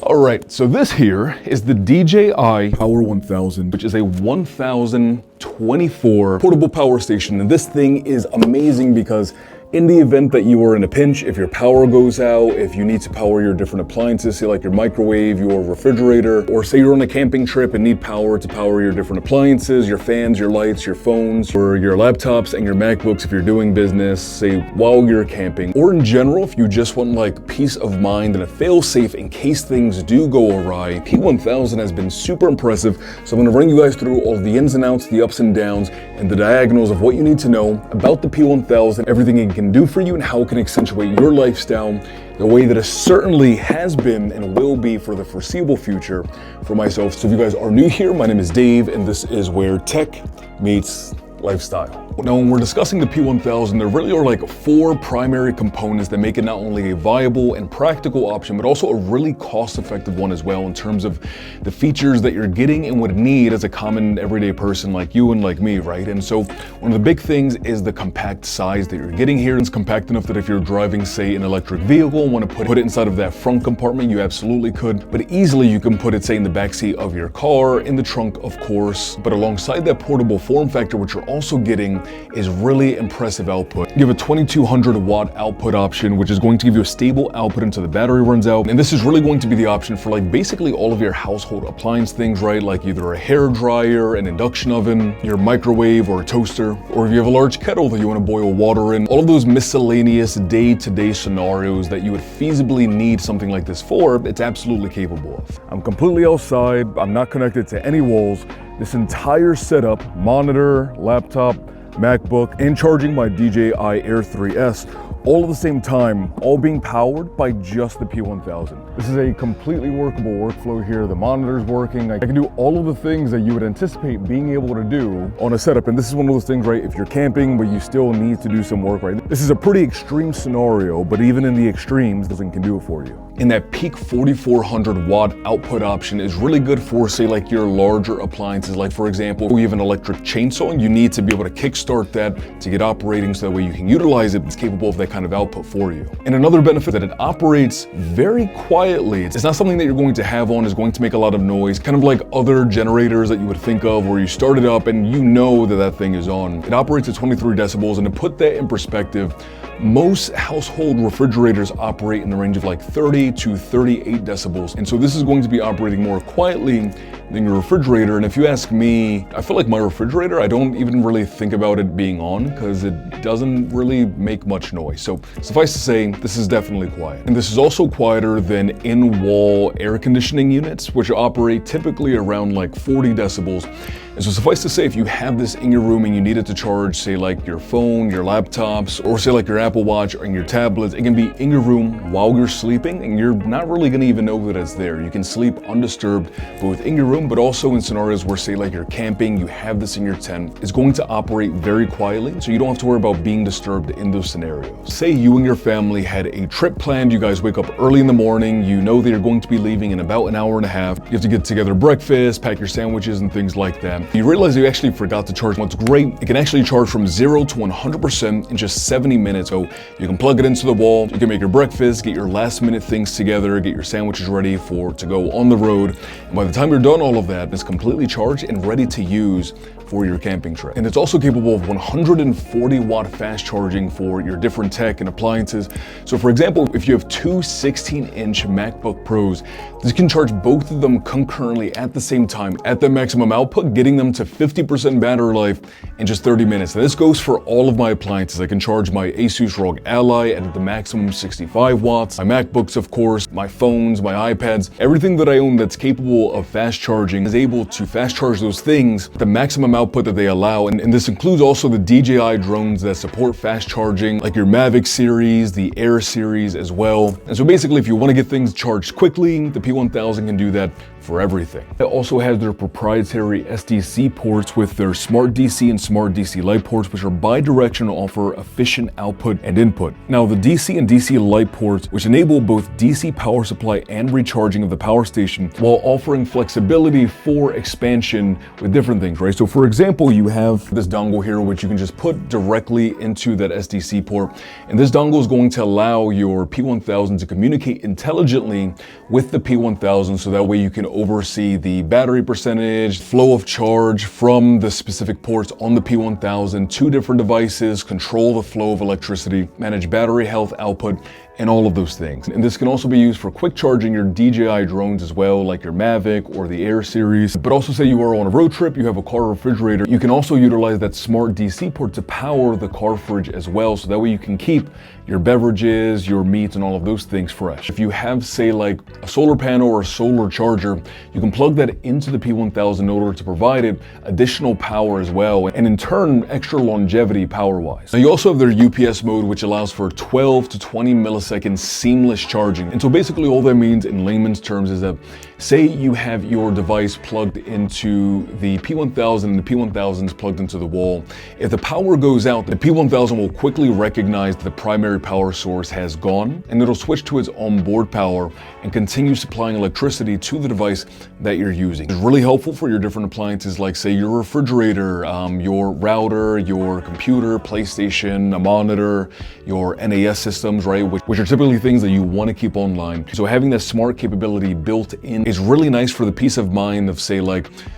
All right, so this here is the DJI Power 1000, which is a 1024 portable power station. And this thing is amazing because in the event that you are in a pinch, if your power goes out, if you need to power your different appliances, say like your microwave, your refrigerator, or say you're on a camping trip and need power to power your different appliances, your fans, your lights, your phones, or your laptops and your MacBooks if you're doing business, say while you're camping, or in general, if you just want like peace of mind and a fail-safe in case things do go awry, P1000 has been super impressive. So I'm gonna run you guys through all the ins and outs, the ups and downs, and the diagonals of what you need to know about the P1000, everything it can do for you and how it can accentuate your lifestyle the way that it certainly has been and will be for the foreseeable future for myself. So if you guys are new here, my name is Dave and this is where tech meets lifestyle. Now, when we're discussing the P1000, there really are like 4 primary components that make it not only a viable and practical option, but also a really cost-effective one as well in terms of the features that you're getting and would need as a common everyday person like you and like me, right? And so one of the big things is the compact size that you're getting here. It's compact enough that if you're driving, say, an electric vehicle and want to put it inside of that front compartment, you absolutely could. But easily you can put it, say, in the backseat of your car, in the trunk, of course. But alongside that portable form factor, what you're also getting is really impressive output. You have a 2200 watt output option, which is going to give you a stable output until the battery runs out. And this is really going to be the option for like basically all of your household appliance things, right? Like either a hair dryer, an induction oven, your microwave or a toaster, or if you have a large kettle that you want to boil water in, all of those miscellaneous day-to-day scenarios that you would feasibly need something like this for, it's absolutely capable of. I'm completely outside. I'm not connected to any walls. This entire setup, monitor, laptop, MacBook, and charging my DJI Air 3S, all at the same time, all being powered by just the P1000. This is a completely workable workflow here. The monitor's working. I can do all of the things that you would anticipate being able to do on a setup. And this is one of those things, right? If you're camping, but you still need to do some work, right? This is a pretty extreme scenario, but even in the extremes, this thing can do it for you. And that peak 4400 watt output option is really good for, say, like your larger appliances. Like for example, you have an electric chainsaw and you need to be able to kickstart that to get operating so that way you can utilize it. It's capable of that kind of output for you. And another benefit that it operates very quietly. It's not something that you're going to have on, is going to make a lot of noise, kind of like other generators that you would think of where you start it up and you know that that thing is on. It operates at 23 decibels, and to put that in perspective, most household refrigerators operate in the range of like 30 to 38 decibels. And so this is going to be operating more quietly than your refrigerator. And if you ask me, I feel like my refrigerator, I don't even really think about it being on because it doesn't really make much noise. So suffice to say, this is definitely quiet. And this is also quieter than in-wall air conditioning units, which operate typically around like 40 decibels. And so suffice to say, if you have this in your room and you need it to charge, say like your phone, your laptops, or say like your Apple Watch and your tablets, it can be in your room while you're sleeping and you're not really gonna even know that it's there. You can sleep undisturbed, both in your room, but also in scenarios where say like you're camping, you have this in your tent. It's going to operate very quietly, so you don't have to worry about being disturbed in those scenarios. Say you and your family had a trip planned, you guys wake up early in the morning, you know that you're going to be leaving in about an hour and a half. You have to get together breakfast, pack your sandwiches and things like that. You realize you actually forgot to charge. What's great, it can actually charge from 0 to 100% in just 70 minutes. So you can plug it into the wall, you can make your breakfast, get your last minute things together, get your sandwiches ready to go on the road. And by the time you're done all of that, it's completely charged and ready to use for your camping trip. And it's also capable of 140 watt fast charging for your different tech and appliances. So for example, if you have two 16-inch MacBook Pros, this can charge both of them concurrently at the same time at the maximum output, getting them to 50% battery life in just 30 minutes. And this goes for all of my appliances. I can charge my Asus ROG Ally at the maximum 65 watts, my MacBooks, of course, my phones, my iPads, everything that I own that's capable of fast charging is able to fast charge those things at the maximum output that they allow. And this includes also the DJI drones that support fast charging, like your Mavic series, the Air series as well. And so basically, if you want to get things charged quickly, the P1000 can do that for everything. It also has their proprietary SDC ports with their Smart DC and Smart DC Light ports, which are bi-directional and offer efficient output and input. Now, the DC and DC Light ports, which enable both DC power supply and recharging of the power station, while offering flexibility for expansion with different things, right? So for example, you have this dongle here, which you can just put directly into that SDC port. And this dongle is going to allow your P1000 to communicate intelligently with the P1000, so that way you can oversee the battery percentage, flow of charge from the specific ports on the P1000 to different devices, control the flow of electricity, manage battery health output, and all of those things. And this can also be used for quick charging your DJI drones as well, like your Mavic or the Air series. But also say you are on a road trip, you have a car refrigerator, you can also utilize that Smart DC port to power the car fridge as well, so that way you can keep your beverages, your meats, and all of those things fresh. If you have, say, like a solar panel or a solar charger, you can plug that into the P1000 in order to provide it additional power as well, and in turn, extra longevity power-wise. Now, you also have their UPS mode, which allows for 12 to 20 millisecond seamless charging. And so basically all that means in layman's terms is that, say you have your device plugged into the P1000 and the P1000 is plugged into the wall. If the power goes out, the P1000 will quickly recognize that the primary power source has gone, and it'll switch to its onboard power and continue supplying electricity to the device that you're using. It's really helpful for your different appliances, like say your refrigerator, your router, your computer, PlayStation, a monitor, your NAS systems, right? Which are typically things that you want to keep online. So having that smart capability built in is really nice for the peace of mind of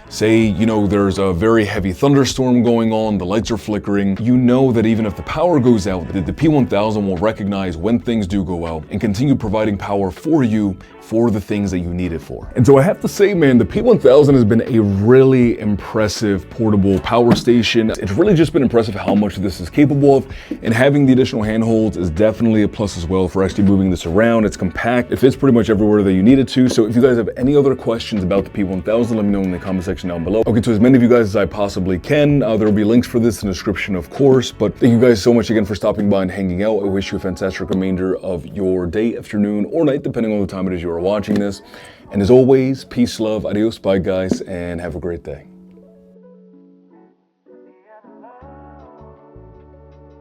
say, you know, there's a very heavy thunderstorm going on, the lights are flickering. You know that even if the power goes out, the P1000 will recognize when things do go out and continue providing power for you for the things that you need it for. And so I have to say, man, the P1000 has been a really impressive portable power station. It's really just been impressive how much this is capable of, and having the additional handholds is definitely a plus as well for actually moving this around. It's compact, it fits pretty much everywhere that you need it to. So if you guys have any other questions about the P1000, let me know in the comment section down below. I'll get to as many of you guys as I possibly can. There will be links for this in the description, of course, but thank you guys so much again for stopping by and hanging out. I wish you a fantastic remainder of your day, afternoon, or night, depending on the time it is you are watching this. And as always, peace, love, adios, bye guys, and have a great day.